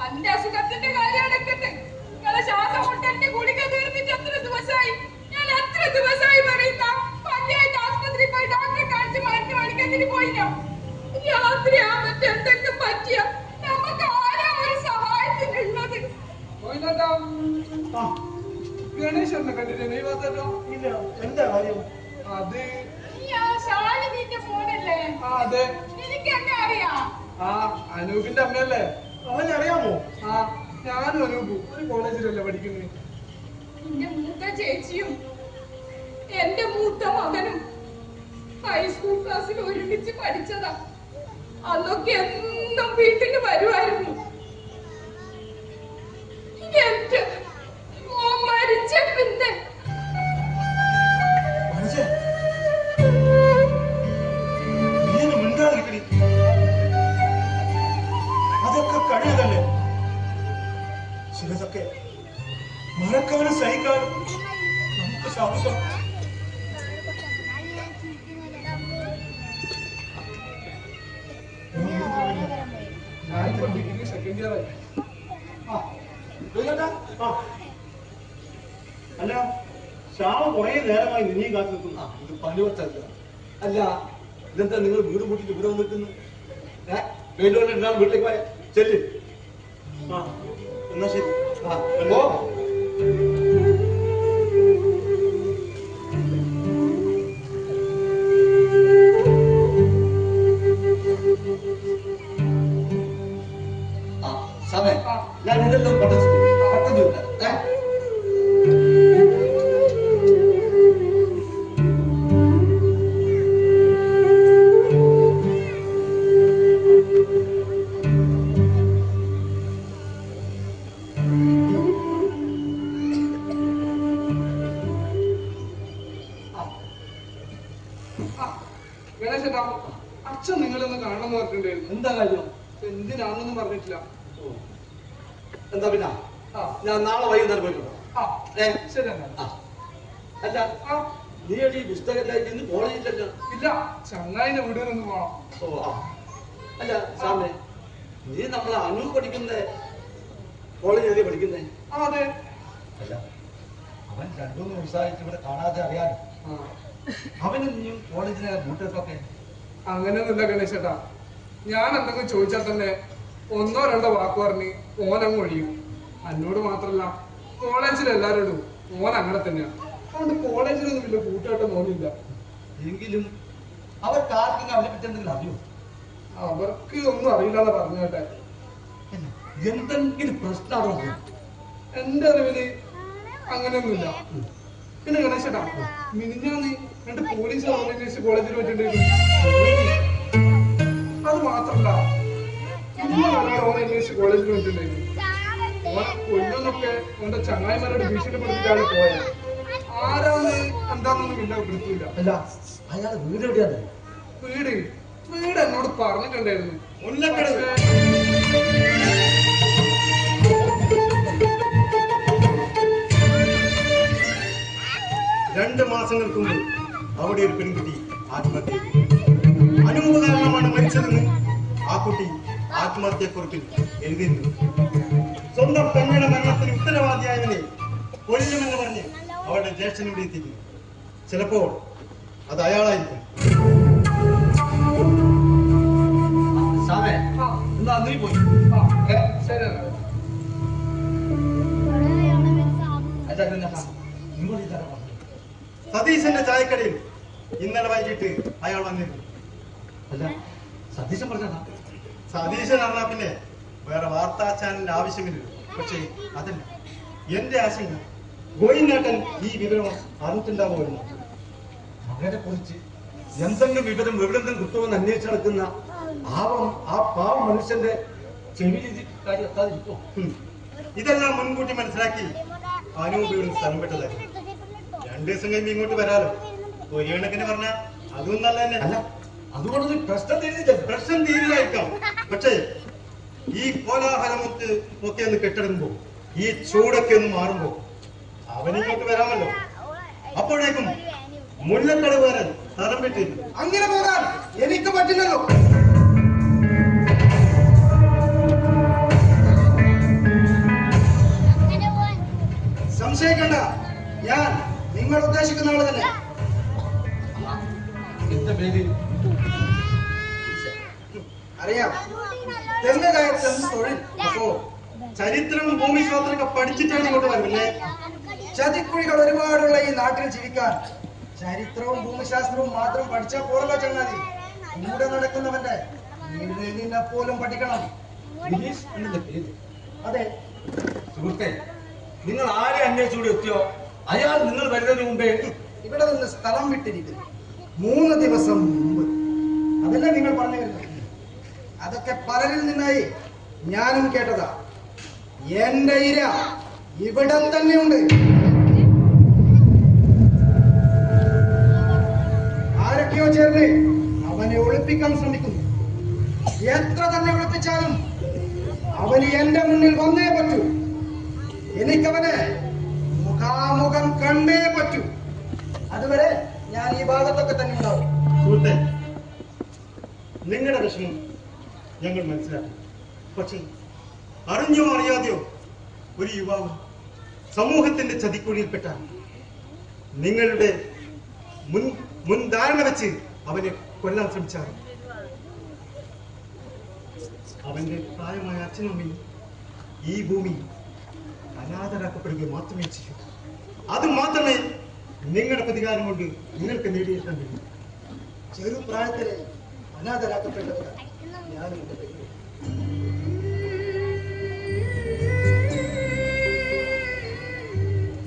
അന്റെ അസുഖത്തിന്റെ കാര്യം എടുക്കട്ടെ. നിങ്ങളെ ശ്വാസം മുട്ടലിന്റെ ഗുളിക തീർന്നിട്ട് എത്ര ദിവസമായി? ഞാൻ എത്ര ദിവസമായി പറയുന്ന പഞ്ചായത്ത് ആസ്പത്രിയിൽ പോയി ഡോക്ടറെ കാണിച്ച് മരുന്ന് മേടിക്കുന്നതിന് പോയില്ല. രാത്രി ആവട്ടെ എന്തെങ്കിലും പറ്റിയ നമുക്ക് ആരാ ഒരു സഹായത്തിനുള്ളത്? ഗണേശനെ കണ്ടില്ലേ? നീ വന്നല്ലോ. ഇല്ല, എന്താ കാര്യം? അത് ശാലിനിന്റെ ഫോണല്ലേ? അതെ. നിനക്ക് എന്നെ അറിയാം? ആ, അനൂപിന്റെ അമ്മയല്ലേ? അവനെ അറിയാമോ? ആ, ഞാനും അനൂപും ഒരു കോളേജിലല്ലേ പഠിക്കുന്നത്. എന്റെ മൂത്ത ചേച്ചിയും എന്റെ മൂത്ത മകനും ഹൈസ്കൂൾ ക്ലാസ്സിൽ ഒരുമിച്ച് പഠിച്ചതാ. അന്നൊക്കെ എന്നും വീട്ടിൽ വരുമായിരുന്നു. എന്റെ മരിച്ച പിന്നെ അതൊക്കെ കഴിയതല്ലേ. ചിലതൊക്കെ മറക്കാനും സഹിക്കാനും നമുക്ക് സാധിക്കണം. ഞാനിപ്പോ ഡിഗ്രി സെക്കൻഡ് ഇയർ ആയി. അല്ല, ശ്യാമ കുറെ നേരമായി നിന്നെയും കാത്തു നിൽക്കുന്നു. ഇത് പണി വെച്ചല്ല. അല്ല, ഇതെന്താ നിങ്ങൾ വീട് കൂട്ടിട്ട് ഇവിടെ വന്നിരിക്കുന്നു? വെയിലോട്ട് ഉണ്ടാവും, വീട്ടിലേക്ക് പോയ ചെല്ല്. ആ, എന്നാ ശരി. പോ. സമയം ഞാൻ ഇതെല്ലാം പെട്ടെന്ന് ഗണേശേട്ടാ, അച്ഛൻ നിങ്ങളൊന്ന് കാണണമെന്ന് പറഞ്ഞിട്ടുണ്ടായിരുന്നു. എന്താ കാര്യം? എന്തിനാണെന്നൊന്നും പറഞ്ഞിട്ടില്ല. എന്താ പിന്നെ ഞാൻ നാളെ വൈകുന്നേരം പോയിട്ടുണ്ടോ? ശരി എന്നാ. അല്ല, നീ ഈ പുസ്തകത്തിലായിട്ട് ഇന്ന് കോളേജിലല്ലോ? ഇല്ല, ചങ്ങായിന്റെ വീടിനൊന്ന് പോണം. ഓ, അല്ല സാമേ, നീ നമ്മളെ അനു പഠിക്കുന്ന കോളേജിലല്ലേ പഠിക്കുന്നേ? അതെ. അല്ല, അവൻ 2-3 ദിവസമായിട്ട് ഇവിടെ കാണാതെ അറിയാൻ അവനും നീ കോളേജിലെ കൂട്ടുകാർക്കൊക്കെ അങ്ങനെയൊന്നുമില്ല ഗണേശേട്ടാ. ഞാൻ എന്തെങ്കിലും ചോദിച്ചാൽ തന്നെ 1-2 വാക്ക് പറഞ്ഞ് ഓനങ്ങ് ഒഴിയും. എന്നോട് മാത്രല്ല, കോളേജിൽ എല്ലാവരോടും ഓൻ അങ്ങനെ തന്നെയാണ്. അതുകൊണ്ട് കോളേജിലൊന്നും വലിയ കൂട്ടുകാട്ടം തോന്നില്ല. എങ്കിലും അവർക്ക് ആർക്കും അവനെ പറ്റി എന്തെങ്കിലും അറിയോ? അവർക്ക് ഒന്നും അറിയില്ലെന്ന് പറഞ്ഞു കേട്ടെ. എന്തെങ്കിലും പ്രശ്നമാണോ? എന്റെ അറിവില് അങ്ങനെയൊന്നുമില്ല. പിന്നെ ഗണേശേട്ടാ, മിനിഞ്ഞാന്ന് 2 പോലീസ് ഓർഗനൈസ് കോളേജിൽ പോയിട്ടുണ്ടായിരുന്നു. അത് മാത്രല്ല, ഓർഗനൈസ് കോളേജിൽ പോയിട്ടുണ്ടായിരുന്നു. കൊല്ലൊന്നൊക്കെ എന്റെ ചങ്ങായിമാരോട് ഭീഷണിപ്പെടുത്തിയിട്ടാണ് പോയത്. ആരാന്ന് എന്താണെന്നൊന്നും ഇല്ല, വൃത്തിയില്ല. അല്ല, അയാളെ വീട് എവിടെയാണ്? വീട് എന്നോട് പറഞ്ഞിട്ടുണ്ടായിരുന്നു. രണ്ട് മാസങ്ങൾക്ക് മുമ്പ് അവിടെ ഒരു പെൺകുട്ടി ആത്മഹത്യ ചെയ്തു. അനൂപ് കാരണമാണ് മരിച്ചതെന്ന് ആ കുട്ടി ആത്മഹത്യക്കുറിപ്പിൽ എഴുതിയിരുന്നു. സ്വന്തം പെങ്ങളുടെ മരണത്തിന് ഉത്തരവാദിയായവനെ കൊല്ലുമെന്ന് പറഞ്ഞ് അവരുടെ ജ്യേഷ്ഠനോട് എത്തിക്കുന്നു. ചിലപ്പോൾ അത് അയാളായിരിക്കും. നീ പോയി സതീശന്റെ ചായക്കടയിൽ ഇന്നലെ വൈകിട്ട് അയാൾ വന്നിരുന്നു. അല്ല സതീശൻ പറഞ്ഞതാ. സതീശൻ അറിഞ്ഞാ പിന്നെ വേറെ വാർത്താ ചാനലിന്റെ ആവശ്യമില്ല. പക്ഷേ അതല്ല എന്റെ ആശങ്ക, ഗോയിനേട്ടൻ ഈ വിവരം അറിഞ്ഞിട്ടുണ്ടാവുമല്ലോ. മകനെ കുറിച്ച് എന്തെങ്കിലും വിവരം എവിടെന്തെങ്കിലും കിട്ടുമെന്ന് അന്വേഷിച്ച് നടക്കുന്ന ആ പാവം മനുഷ്യന്റെ ചെവിയിൽ കാര്യം എത്താതിരിക്കോ? ഇതെല്ലാം മുൻകൂട്ടി മനസ്സിലാക്കി അനൂപയുടെ സ്ഥലം വിട്ടതായിരുന്നു. 2 ദിവസം കഴിയുമ്പോൾ ഇങ്ങോട്ട് വരാലോ. ഒരു കണക്കിന് പറഞ്ഞാൽ അതും നല്ല തന്നെ. അല്ല അതുകൊണ്ട് പ്രശ്നം തീരുന്നില്ല. പ്രശ്നം തീരില്ലായിരിക്കാം. പക്ഷേ ഈ കോലാഹലമൊക്കെ ഒക്കെ ഒന്ന് കെട്ടിടുമ്പോ, ഈ ചൂടൊക്കെ ഒന്ന് മാറുമ്പോ അവനിങ്ങോട്ട് വരാമല്ലോ. അപ്പോഴേക്കും മുല്ലക്കട വരാൻ സ്ഥലം വിട്ടില്ല. അങ്ങനെ പോകാൻ എനിക്ക് പറ്റില്ലല്ലോ. സംശയിക്കണ്ട, ഞാൻ നിങ്ങൾ ഉദ്ദേശിക്കുന്ന ആള് തന്നെ. എന്റെ പേര് അറിയാം, തെങ്ങ് കയറ്റം തൊഴിൽ. അപ്പോ ചരിത്രവും ഭൂമിശാസ്ത്രമൊക്കെ പഠിച്ചിട്ടാണ് ഇങ്ങോട്ട് വരുന്നില്ലേ? ചതിക്കുഴികൾ ഒരുപാടുള്ള ഈ നാട്ടിൽ ജീവിക്കാൻ ചരിത്രവും ഭൂമിശാസ്ത്രവും മാത്രം പഠിച്ചാൽ പോരല്ലോ ചങ്ങാതി. കൂടെ നടക്കുന്നവന്റെ വീടിനെ പോലും പഠിക്കണം. ദിനേശ് എന്നെ പേര്. അതെ സുഹൃത്തെ, നിങ്ങൾ ആരെ അന്വേഷിച്ചുകൂടി എത്തിയോ അയാൾ നിങ്ങൾ വരുന്നതിന് മുമ്പേ ഇവിടെ നിന്ന് സ്ഥലം വിട്ടിരിക്കുന്നു 3 ദിവസം മുമ്പ്. അതല്ലേ നിങ്ങൾ പറഞ്ഞു വരുന്നത്? അതൊക്കെ പലരിൽ നിന്നായി ഞാനും കേട്ടതാ. എന്റെ ഇര ഇവിടെ തന്നെയുണ്ട്. ആരൊക്കെയോ ചേർന്ന് അവനെ ഒളിപ്പിക്കാൻ ശ്രമിക്കുന്നു. എത്ര തന്നെ ഒളിപ്പിച്ചാലും അവന് എന്റെ മുന്നിൽ വന്നേ പറ്റൂ. എനിക്കവനെ മുഖാമുഖം കണ്ടേ പറ്റൂ. അതുവരെ ഞാൻ ഈ ഭാഗത്തൊക്കെ തന്നെ ഉണ്ടാവും. സുഹൃത്തെ, നിങ്ങളുടെ വിഷമം ഞങ്ങൾ മനസ്സിലാക്കി. പക്ഷേ അറിഞ്ഞോ അറിയാതെയോ ഒരു യുവാവ് സമൂഹത്തിന്റെ ചതിക്കുഴിയിൽപ്പെട്ട നിങ്ങളുടെ മുൻധാരണ വെച്ച് അവനെ കൊല്ലാൻ ശ്രമിച്ചാൽ അവന്റെ പ്രായമായ അച്ഛനും അമ്മയും ഈ ഭൂമി അനാഥരാക്കപ്പെടുക മാത്രമേ ചെയ്യൂ. അത് മാത്രമേ നിങ്ങളുടെ പ്രതികാരം കൊണ്ട് നിങ്ങൾക്ക് നേടിയെടുക്കാൻ കഴിയും. ചെറുപ്രായത്തിലെ അനാഥരാക്കപ്പെട്ടവരാണ് ഞാനും എന്റെ പെണ്ണും.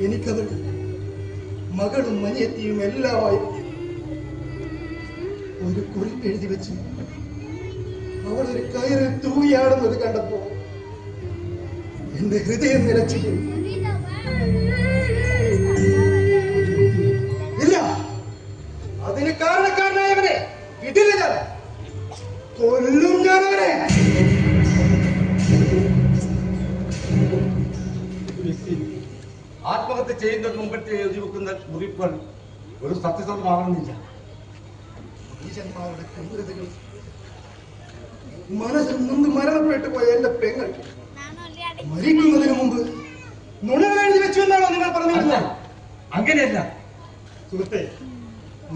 എനിക്കവൾ മകളും മനിയത്തിയും എല്ലാമായി ഒരു കുറിപ്പ് എഴുതി വെച്ച് അവൾ ഒരു കയറിൽ തൂങ്ങിയാടുന്നത് കണ്ടപ്പോ എന്റെ ഹൃദയം നിലച്ചുപോയി. ഇല്ല, അതിന് കാരണക്കാരനായവനെ വിടില്ല, ഞാൻ കൊല്ലും. ഞാൻ അവനെ. ആത്മഹത്യ ചെയ്യുന്നതിന് മുമ്പത്തെ എഴുതി വെക്കുന്ന കുറിപ്പുകൾ ഒരു സത്യസന്ധമാകണമെന്നില്ല. ഈശ്വരന്മാരുടെ ക്രൂരതകൾ മനസ്സിൽ നിന്ന് മരണപ്പെട്ടു പോയ എന്റെ പെങ്ങൾ മരിക്കുന്നതിന് മുമ്പ് നുണകൾ എഴുതി വെച്ചു എന്നാണോ നിങ്ങൾ പറഞ്ഞിരുന്നത്? അങ്ങനെയല്ല സുഹൃത്തെ,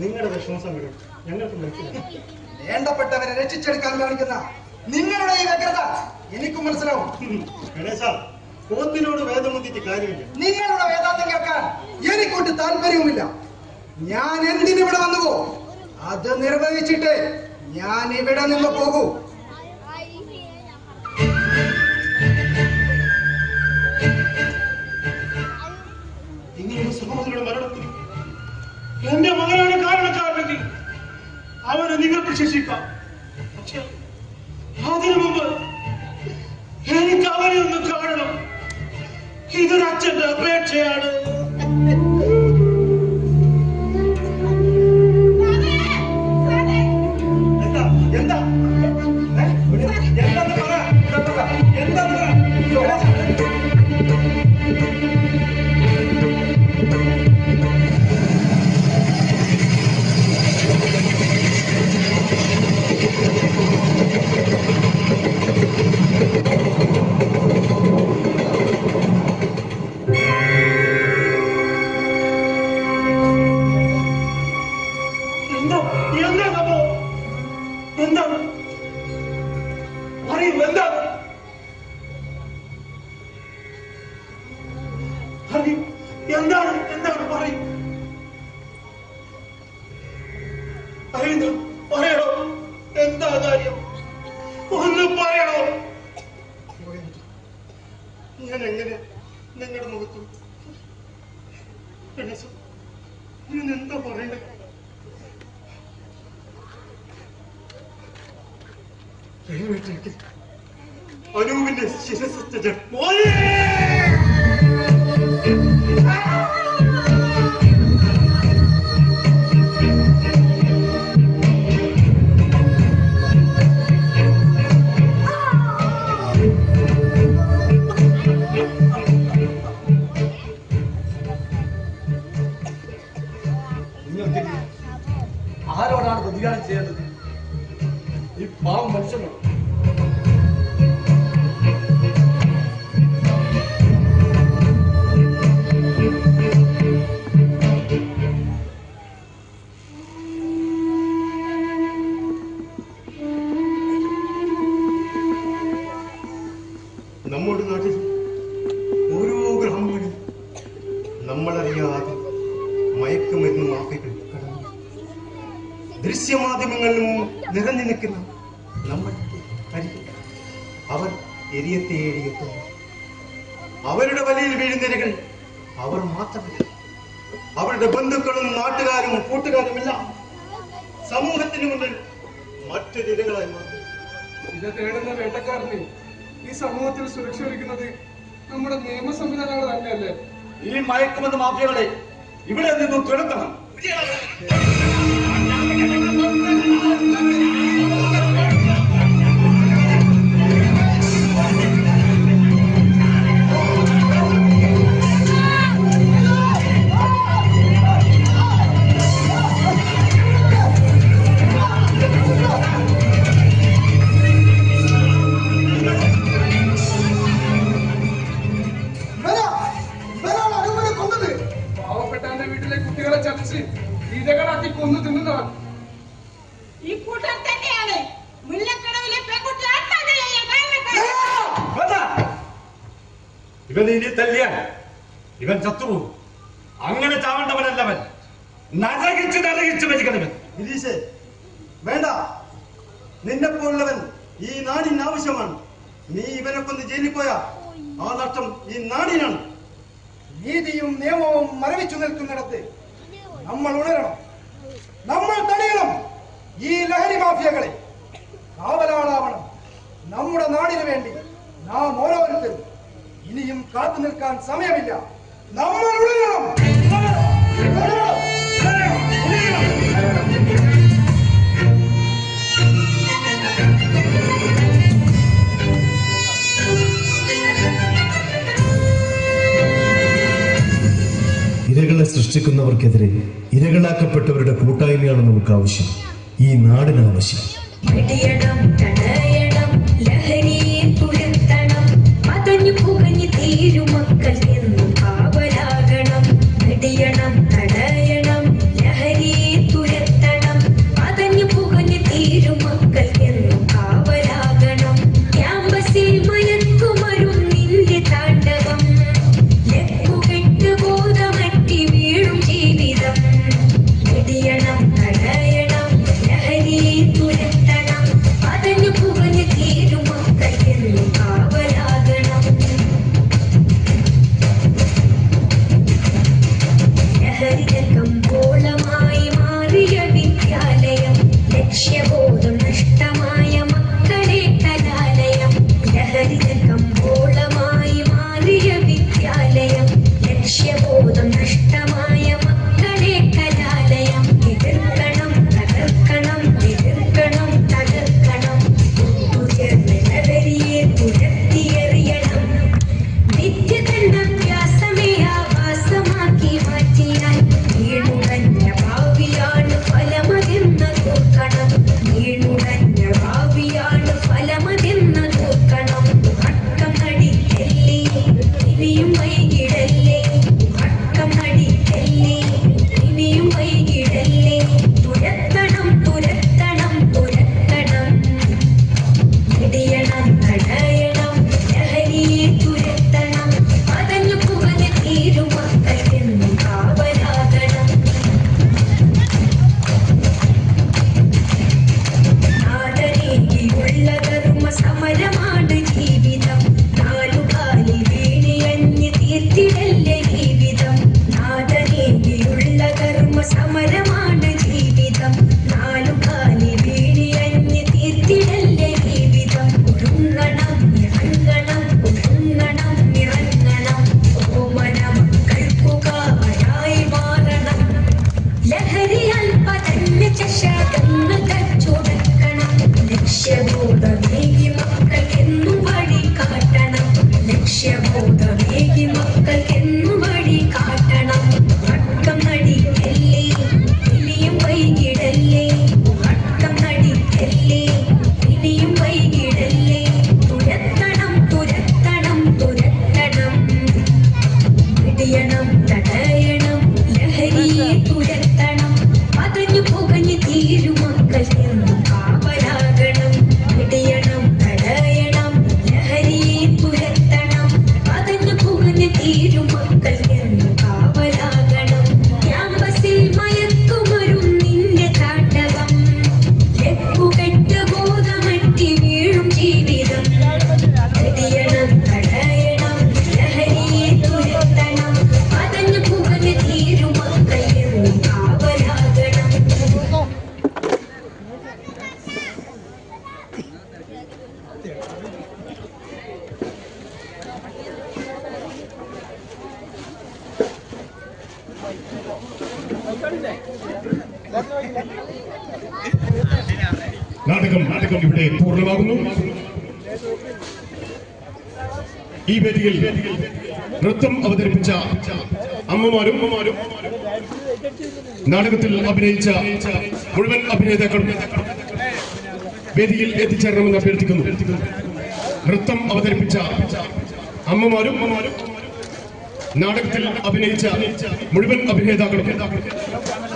നിങ്ങളുടെ വിശ്വാസങ്ങൾ ഞങ്ങൾക്ക് മനസ്സിലായി. വേണ്ടപ്പെട്ടവരെ രക്ഷിച്ചെടുക്കാൻ കാണിക്കുന്ന നിങ്ങളുടെ ഈ വ്യഗ്രത എനിക്കും മനസ്സിലാവും. ഗണേശ, പോത്തിനോട് വേദമുദ്ധിക്ക് കാര്യമില്ല. നിങ്ങളുടെ വേദാന്തം കേൾക്കാൻ എനിക്കൊട്ട് താല്പര്യവുമില്ല. ഞാൻ എന്തിനിവിടെ വന്നുവോ അത് നിർവഹിച്ചിട്ട് ഞാൻ ഇവിടെ നിന്ന് പോകൂ. നിങ്ങളുടെ സഹോദരയുടെ മരണത്തിന് എന്റെ മകനാണ് കാരണക്കാരനെങ്കിൽ അവനെ നിങ്ങൾക്ക് ശിക്ഷിക്കാം. പക്ഷെ അതിനു മുമ്പ് എനിക്ക് അവനെ ഒന്ന് കാണണം. ഇതൊരു അച്ഛന്റെ അപേക്ഷയാണ്. എന്താ എന്താന്ന് പറ, എന്താന്ന് പറ. എന്താ സംഭവം? എന്താണ് പറയൂ, എന്താണ് പറയൂ, എന്താണ് പറയൂ. പറയണോ? എന്താ കാര്യം? ഒന്ന് പറയണോ? ഞാൻ എങ്ങനെ നിങ്ങളുടെ മുഖത്ത് ഞാൻ എന്താ പറയണേ? അനൂപിന്റെ ശിരസിച്ച ആരോടാണ് പ്രതികാരം ചെയ്യേണ്ടത്? ഈ പാവം മനുഷ്യനോട്. നമ്മുടെ നാട്ടിൽ ഓരോ ഗ്രാമങ്ങളിൽ നമ്മളറിയാതെ മയക്കുമരുന്ന് മാഫിയകൾ കടന്നു ദൃശ്യമാധ്യമങ്ങളിലും നിറഞ്ഞു നിൽക്കുന്ന നമ്മൾക്ക് അവർ എരിയത്തേടിയെത്തുന്നു. അവരുടെ വലയിൽ വീഴുന്നവர்கள் അവർ മാത്രമല്ല, അവരുടെ ബന്ധുക്കളും നാട്ടുകാരും കൂട്ടുകാരുമെല്ലാം സമൂഹത്തിന് മുന്നിൽ മറ്റൊരു ഇരകളായി മാറുന്നു. ഇത് തേടുന്ന വേട്ടക്കാരനെ ഈ സമൂഹത്തിൽ സുരക്ഷ ഒരുക്കുന്നത് നമ്മുടെ നിയമ സംവിധാനങ്ങൾ തന്നെയല്ലേ? ഈ മയക്കുമരുന്ന് മാഫിയകളെ ഇവിടെ നിന്നും തുരത്തണം. പാവപ്പെട്ടവന്റെ വീട്ടിലെ കുട്ടികളെ ചതിച്ച് ഇരകളാക്കി കൊന്നു തിന്നുന്നവൻ ഈ കൂട്ടർ തന്നെയാണ് മുല്ലക്കടവിലെ പെൺകുട്ടി ഇവൻ ഇനി തല്ലിയാൽ ഇവൻ ചത്തുപോകും. അങ്ങനെ ചാവേണ്ടവനല്ലവൻ. നരകിച്ച് നരകിച്ച് മരിക്കണവൻ. ഗിരീഷേ, വേണ്ട. നിന്നെപ്പോലുള്ളവൻ ഈ നാടിന് ആവശ്യമാണ്. നീ ഇവനെ കൊന്ന് ജയിലിൽ പോയാ ആ നഷ്ടം ഈ നാടിനാണ്. നീതിയും നിയമവും മരവിച്ചു നിൽക്കുന്നിടത്ത് നമ്മൾ ഉണരണം, നമ്മൾ തടയണം ഈ ലഹരി മാഫിയകളെ. കാവലാളാവണം നമ്മുടെ നാടിന് വേണ്ടി നാം ഓരോരുത്തരും. ഇനിയും കാത്തു നിൽക്കാൻ സമയമില്ല. നമ്മൾ ഉണരണം. ഇരകളെ സൃഷ്ടിക്കുന്നവർക്കെതിരെ ഇരകളാക്കപ്പെട്ടവരുടെ കൂട്ടായ്മയാണ് നമുക്ക് ആവശ്യം. ഈ നാടിന് ആവശ്യം. വെടിയണം, തടയണം, ലഹരിയെ തുരത്തണം, പതഞ്ഞു പുകഞ്ഞു തീരും മക്കൾ എന്നും കാവലാകണം. വെടിയണം, തടയണം, ലഹരിയെ തുരത്തണം, പതഞ്ഞു പുകഞ്ഞു തീരും മക്കൾ എന്നും കാവലാകണം. ക്യാമ്പസിൽ മയക്കുമരുന്നിന്റെ താണ്ഡവം, ലക്കുകെട്ട് ബോധമറ്റി വീഴും ജീവിതം. വെടിയണം, തടയണം, ലഹരിയെ തുരത്തണം, പതഞ്ഞു പുകഞ്ഞു തീരും മക്കൾ എന്നും കാവലാകണം. ലഹരികൾ കമ്പോളമായി മാറിയ വിദ്യാലയം, ലക്ഷ്യബോധം നഷ്ടമായ മക്കളെ കലാലയം. ലഹരികൾ കമ്പോളമായി മാറിയ വിദ്യാലയം, ലക്ഷ്യബോധം നഷ്ടമായ മക്കളെ കലാലയം. എതിർക്കണം, തകർക്കണം, എതിർക്കണം, തകർക്കണം. ഒത്തുചേർന്ന് ലഹരിയെ തുരത്തിയെറിയണം. വിദ്യ തന്നഭ്യാസമേ ആവാസമാക്കി മാറ്റിയാൽ വീണുടഞ്ഞ ഭാവിയാണ് ഫലമതെന്ന് തോർക്കണം. നാടകം ഇവിടെ പൂർണ്ണമാകുന്നു. ഈ വേദിയിൽ നൃത്തം അവതരിപ്പിച്ച അമ്മമാരും നാടകത്തിൽ അഭിനയിച്ച മുഴുവൻ അഭിനേതാക്കളും വേദിയിൽ എത്തിച്ചേരണമെന്ന് അഭ്യർത്ഥിക്കുന്നു. നൃത്തം അവതരിപ്പിച്ച അമ്മമാരും നാടകത്തിൽ അഭിനയിച്ച മുഴുവൻ അഭിനേതാക്കളും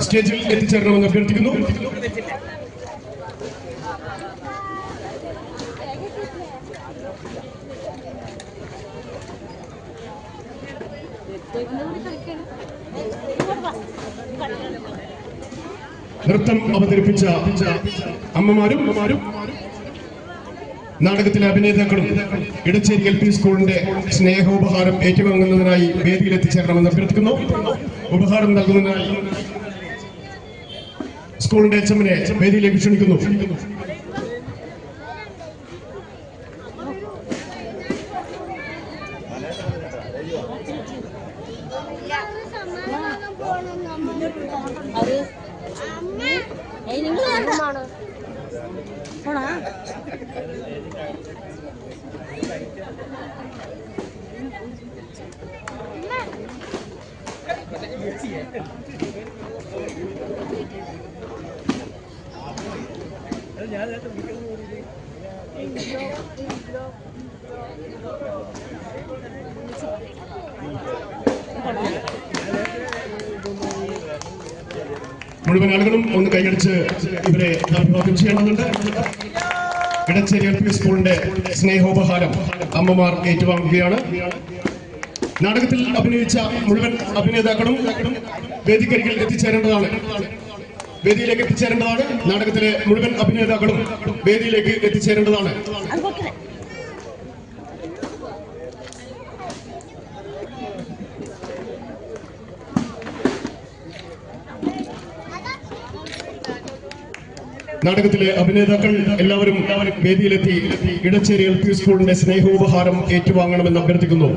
സ്റ്റേജിൽ എത്തിച്ചേരണമെന്ന് അഭ്യർത്ഥിക്കുന്നു. നൃത്തം അവതരിപ്പിച്ച അമ്മമാരും നാടകത്തിലെ അഭിനേതാക്കളും ഇടച്ചേരി LP സ്കൂളിന്റെ സ്നേഹോപഹാരം ഏറ്റുവാങ്ങുന്നതിനായി വേദിയിൽ എത്തിച്ചേരണമെന്ന് അഭ്യർത്ഥിക്കുന്നു. ഉപഹാരം നൽകുന്നതിനായി സ്കൂളിന്റെ HM വേദിയിലേക്ക് ക്ഷണിക്കുന്നു. മുഴുവൻ ആളുകളും ഒന്ന് കൈയടിച്ച് ഇവരെ അഭിവാദ്യം ചെയ്യേണ്ടതുണ്ട്. ഇടച്ചേരി LP സ്കൂളിന്റെ സ്നേഹോപഹാരം അമ്മമാർ ഏറ്റുവാങ്ങുകയാണ്. നാടകത്തിൽ അഭിനയിച്ച മുഴുവൻ അഭിനേതാക്കളും വേദിക്കരികിൽ എത്തിച്ചേരേണ്ടതാണ്. വേദിയിലേക്ക് എത്തിച്ചേരേണ്ടതാണ്. നാടകത്തിലെ മുഴുവൻ അഭിനേതാക്കളും വേദിയിലേക്ക് എത്തിച്ചേരേണ്ടതാണ്. നാടകത്തിലെ അഭിനേതാക്കൾ എല്ലാവരും വേദിയിലെത്തി ഇടച്ചേരി LP സ്കൂളിന്റെ സ്നേഹോപഹാരം ഏറ്റുവാങ്ങണമെന്ന് അഭ്യർത്ഥിക്കുന്നു.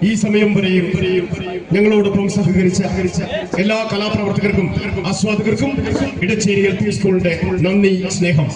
ഈ സമയം വരെയും ഞങ്ങളോടൊപ്പം സഹകരിച്ച എല്ലാ കലാപ്രവർത്തകർക്കും ആസ്വാദകർക്കും ഇടച്ചേരി LP സ്കൂളിന്റെ നന്ദി, സ്നേഹം.